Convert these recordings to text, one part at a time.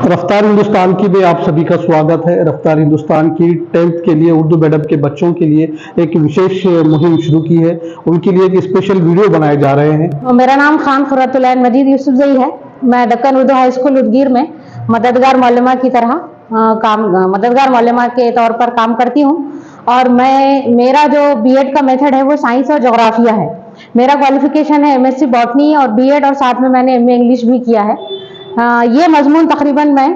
रफ्तार हिंदुस्तान की में आप सभी का स्वागत है। रफ्तार हिंदुस्तान की 10th के लिए उर्दू मीडियम के बच्चों के लिए एक विशेष मुहिम शुरू की है। उनके लिए एक स्पेशल वीडियो बनाए जा रहे हैं। मेरा नाम खान खुर्रतुलैन मजीद यूसुफजई है। मैं दक्कन उर्दू हाई स्कूल उदगीर में मददगार मौलमा की तरह मददगार मौलमा के तौर पर काम करती हूँ। और मेरा जो बीएड का मेथड है वो साइंस और जोग्राफिया है। मेरा क्वालिफिकेशन है एमएससी बॉटनी और बीएड, और साथ में मैंने एमए इंग्लिश भी किया है। ये मजमून तकरीबन मैं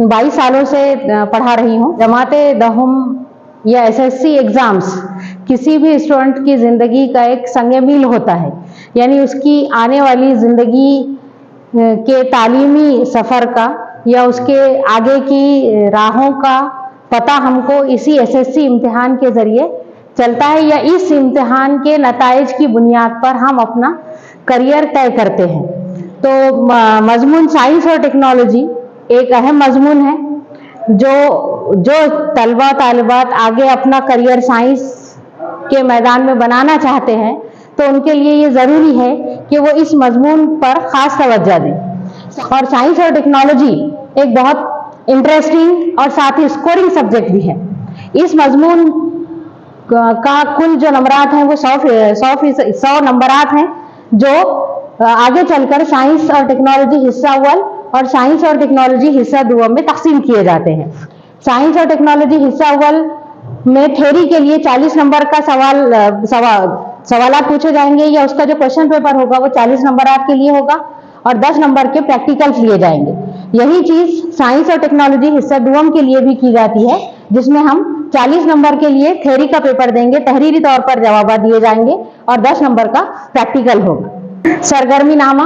22 सालों से पढ़ा रही हूँ। जमाते दहम या एसएससी एग्जाम्स किसी भी स्टूडेंट की ज़िंदगी का एक संगे मील होता है, यानी उसकी आने वाली ज़िंदगी के तालीमी सफ़र का या उसके आगे की राहों का पता हमको इसी एसएससी इम्तिहान के ज़रिए चलता है, या इस इम्तिहान के नताइज की बुनियाद पर हम अपना करियर तय करते हैं। तो मजमून साइंस और टेक्नोलॉजी एक अहम मजमून है। जो तलबा तालिबात आगे अपना करियर साइंस के मैदान में बनाना चाहते हैं, तो उनके लिए ये ज़रूरी है कि वो इस मजमून पर ख़ास तवज्जो दें। और साइंस और टेक्नोलॉजी एक बहुत इंटरेस्टिंग और साथ ही स्कोरिंग सब्जेक्ट भी है। इस मजमून का कुल जो नंबरात हैं वो 100 नंबरात हैं, जो आगे चलकर साइंस और टेक्नोलॉजी हिस्सा अव्वल और साइंस और टेक्नोलॉजी हिस्सा दुआम में तकसीम किए जाते हैं। साइंस और टेक्नोलॉजी हिस्सा अव्वल में थ्योरी के लिए 40 नंबर का सवालात पूछे जाएंगे, या उसका जो क्वेश्चन पेपर होगा वो 40 नंबरात के लिए होगा और 10 नंबर के प्रैक्टिकल्स लिए जाएंगे। यही चीज़ साइंस और टेक्नोलॉजी हिस्सा दुआम के लिए भी की जाती है, जिसमें हम 40 नंबर के लिए थ्योरी का पेपर देंगे, तहरीरी तौर पर जवाब दिए जाएंगे और 10 नंबर का प्रैक्टिकल होगा। सरगर्मी नामा,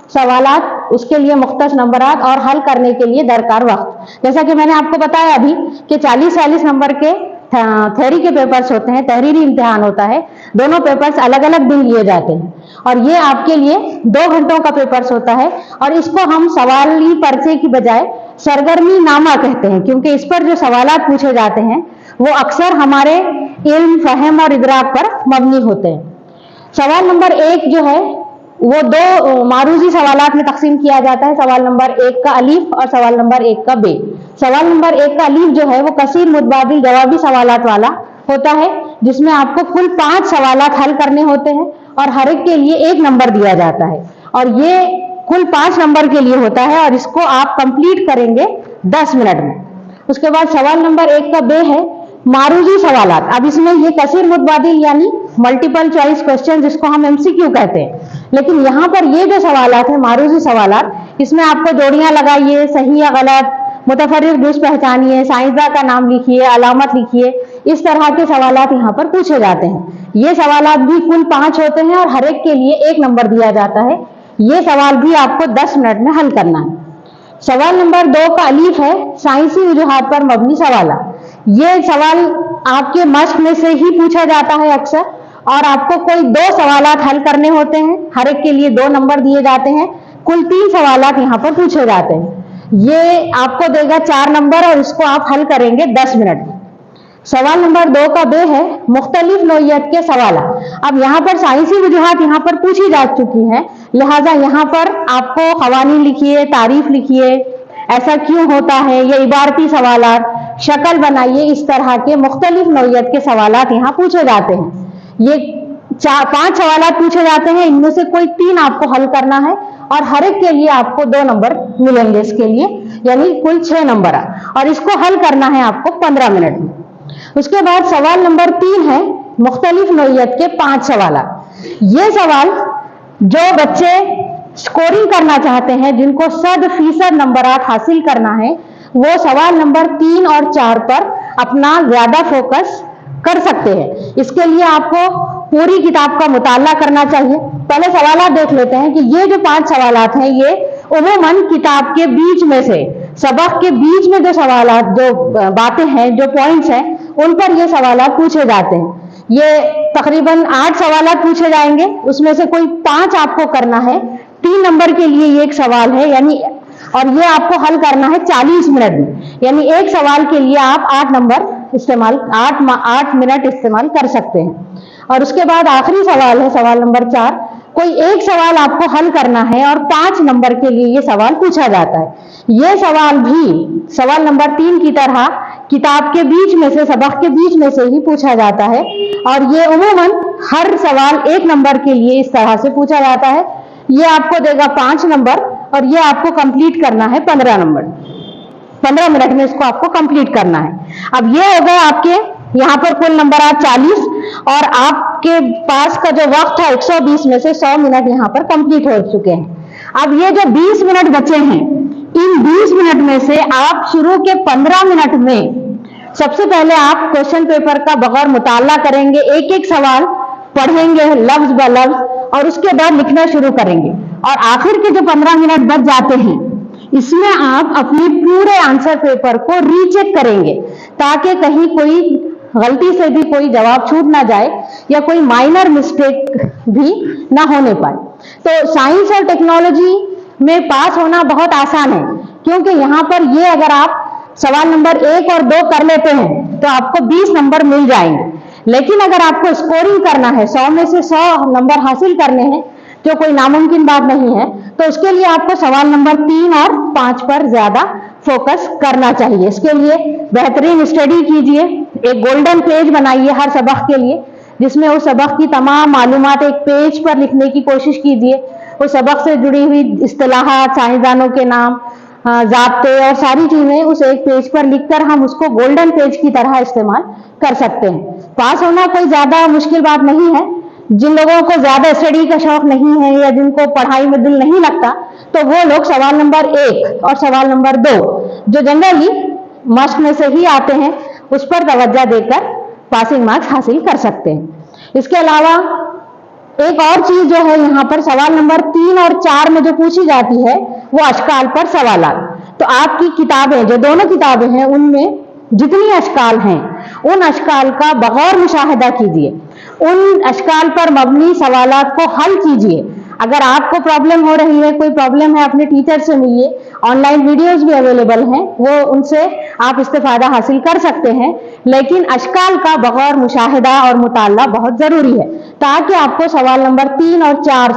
सवालात, उसके लिए मुख्तस नंबरात और हल करने के लिए दरकार वक्त। जैसा कि मैंने आपको बताया अभी कि 40-40 नंबर के थ्योरी के पेपर्स होते हैं, तहरीरी इम्तिहान होता है। दोनों पेपर्स अलग अलग दिन लिए जाते हैं और ये आपके लिए 2 घंटों का पेपर्स होता है। और इसको हम सवाली पर्चे की बजाय सरगर्मी नामा कहते हैं, क्योंकि इस पर जो सवालात पूछे जाते हैं वो अक्सर हमारे इल्म, फहम और इदराक पर मबनी होते हैं। सवाल नंबर 1 जो है वो 2 मारूजी सवालात में तकसीम किया जाता है। सवाल नंबर 1 का अलीफ और सवाल नंबर 1 का बे। सवाल नंबर 1 का अलीफ जो है वो कसीर मुतबादिल जवाबी सवालात वाला होता है, जिसमें आपको कुल 5 सवालात हल करने होते हैं और हर एक के लिए 1 नंबर दिया जाता है, और ये कुल 5 नंबर के लिए होता है और इसको आप कंप्लीट करेंगे 10 मिनट में। उसके बाद सवाल नंबर 1 का बे है मारूजी सवालात। अब इसमें ये कसीर मुतबादिल यानी मल्टीपल चॉइस क्वेश्चन, जिसको हम एमसीक्यू कहते हैं, लेकिन यहाँ पर ये जो सवालात है मारूजी सवालात, इसमें आपको जोड़ियां लगाइए, सही या गलत, मुतफर्रिक दुरुस्त पहचानिए, साइंसदान का नाम लिखिए, अलामत लिखिए, इस तरह के सवालात यहाँ पर पूछे जाते हैं। ये सवालात भी कुल 5 होते हैं और हर एक के लिए 1 नंबर दिया जाता है। ये सवाल भी आपको 10 मिनट में हल करना है। सवाल नंबर 2 का अलीफ है साइंसी वजूहात पर मबनी सवालात। ये सवाल आपके मश्क में से ही पूछा जाता है अक्सर, और आपको कोई 2 सवालात हल करने होते हैं, हर एक के लिए 2 नंबर दिए जाते हैं। कुल 3 सवालात यहाँ पर पूछे जाते हैं। ये आपको देगा 4 नंबर और इसको आप हल करेंगे 10 मिनट में। सवाल नंबर 2 का बे है मुख्तलिफ नौइयत के सवालात। अब यहाँ पर साइंसी वजूहात यहाँ पर पूछी जा चुकी हैं, लिहाजा यहाँ पर आपको कवानीन लिखिए, तारीफ लिखिए, ऐसा क्यों होता है, ये इबारती सवालात, शक्ल बनाइए, इस तरह के मुख्तलिफ नौइयत के सवालात यहाँ पूछे जाते हैं। ये 5 सवालात पूछे जाते हैं, इनमें से कोई 3 आपको हल करना है और हर एक के लिए आपको 2 नंबर मिलेंगे इसके लिए, यानी कुल 6 नंबर, और इसको हल करना है आपको 15 मिनट में। उसके बाद सवाल नंबर 3 है मुख्तलिफ नौइयत के 5 सवालात। ये सवाल जो बच्चे स्कोरिंग करना चाहते हैं, जिनको 100% नंबरात हासिल करना है, वो सवाल नंबर 3 और 4 पर अपना ज्यादा फोकस कर सकते हैं। इसके लिए आपको पूरी किताब का मुताला करना चाहिए। पहले सवालात देख लेते हैं कि ये जो 5 सवालात हैं, ये उमूमन किताब के बीच में से, सबक के बीच में जो सवालात, जो बातें हैं, जो पॉइंट्स हैं, उन पर ये सवालात पूछे जाते हैं। ये तकरीबन 8 सवालात पूछे जाएंगे, उसमें से कोई 5 आपको करना है। 3 नंबर के लिए ये एक सवाल है, यानी, और ये आपको हल करना है 40 मिनट में, यानी एक सवाल के लिए आप 8 मिनट इस्तेमाल कर सकते हैं। और उसके बाद आखिरी सवाल है सवाल नंबर 4, कोई एक सवाल आपको हल करना है और 5 नंबर के लिए ये सवाल पूछा जाता है। ये सवाल भी सवाल नंबर 3 की तरह किताब के बीच में से, सबक के बीच में से ही पूछा जाता है और ये उम्मूमन हर सवाल 1 नंबर के लिए इस तरह से पूछा जाता है। ये आपको देगा 5 नंबर और ये आपको कंप्लीट करना है 15 नंबर, 15 मिनट में इसको आपको कंप्लीट करना है। अब ये हो गए आपके यहाँ पर कुल नंबर 40 और आपके पास का जो वक्त है 120 में से 100 मिनट यहाँ पर कंप्लीट हो चुके हैं। अब ये जो 20 मिनट बचे हैं, इन 20 मिनट में से आप शुरू के 15 मिनट में सबसे पहले आप क्वेश्चन पेपर का बगैर मुताला करेंगे, एक एक सवाल पढ़ेंगे लफ्ज ब लफ्ज और उसके बाद लिखना शुरू करेंगे और आखिर के जो 15 मिनट बच जाते हैं इसमें आप अपने पूरे आंसर पेपर को रीचेक करेंगे ताकि कहीं कोई गलती से भी कोई जवाब छूट ना जाए या कोई माइनर मिस्टेक भी ना होने पाए। तो साइंस और टेक्नोलॉजी में पास होना बहुत आसान है, क्योंकि यहाँ पर ये अगर आप सवाल नंबर 1 और 2 कर लेते हैं तो आपको 20 नंबर मिल जाएंगे। लेकिन अगर आपको स्कोरिंग करना है, 100 में से 100 नंबर हासिल करने हैं, जो कोई नामुमकिन बात नहीं है, तो उसके लिए आपको सवाल नंबर 3 और 5 पर ज्यादा फोकस करना चाहिए। इसके लिए बेहतरीन स्टडी कीजिए, एक गोल्डन पेज बनाइए हर सबक के लिए, जिसमें उस सबक की तमाम मालूमात एक पेज पर लिखने की कोशिश कीजिए। उस सबक से जुड़ी हुई इस्तिलाहात, साइंसदानों के नाम, ज़ाब्ते और सारी चीजें उस एक पेज पर लिखकर हम उसको गोल्डन पेज की तरह इस्तेमाल कर सकते हैं। पास होना कोई ज्यादा मुश्किल बात नहीं है। जिन लोगों को ज्यादा स्टडी का शौक नहीं है या जिनको पढ़ाई में दिल नहीं लगता, तो वो लोग सवाल नंबर 1 और सवाल नंबर 2 जो जनरली मश्क में से ही आते हैं उस पर तवज्जो देकर पासिंग मार्क्स हासिल कर सकते हैं। इसके अलावा एक और चीज जो है, यहाँ पर सवाल नंबर 3 और 4 में जो पूछी जाती है वो अशकाल पर सवालात। तो आपकी किताबें, जो दोनों किताबें हैं, उनमें जितनी अशकाल हैं उन अशकाल का बगौर मुशाहिदा कीजिए, उन अशकाल पर मबनी सवालात को हल कीजिए। अगर आपको प्रॉब्लम हो रही है, कोई प्रॉब्लम है, अपने टीचर से मिलिए, ऑनलाइन वीडियोस भी अवेलेबल हैं, वो उनसे आप इस्तेफादा हासिल कर सकते हैं। लेकिन अशकाल का बगौर मुशाहिदा और मुताला बहुत जरूरी है ताकि आपको सवाल नंबर 3 और 4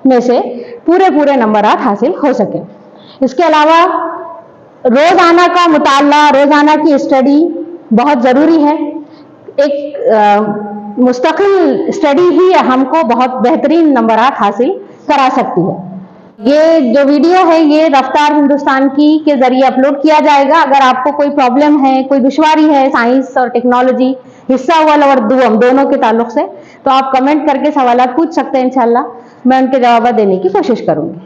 में से पूरे नंबरात हासिल हो सके। इसके अलावा रोजाना का मुताला, रोजाना की स्टडी बहुत जरूरी है। एक मुस्तकिल स्टडी ही हमको बहुत बेहतरीन नंबरात हासिल करा सकती है। ये जो वीडियो है ये रफ्तार हिंदुस्तान की के जरिए अपलोड किया जाएगा। अगर आपको कोई प्रॉब्लम है, कोई दुश्वारी है साइंस और टेक्नोलॉजी हिस्सा अव्वल और दुअम दोनों के ताल्लुक से, तो आप कमेंट करके सवाल पूछ सकते हैं। इंशाल्लाह मैं उनके जवाब देने की कोशिश करूंगी।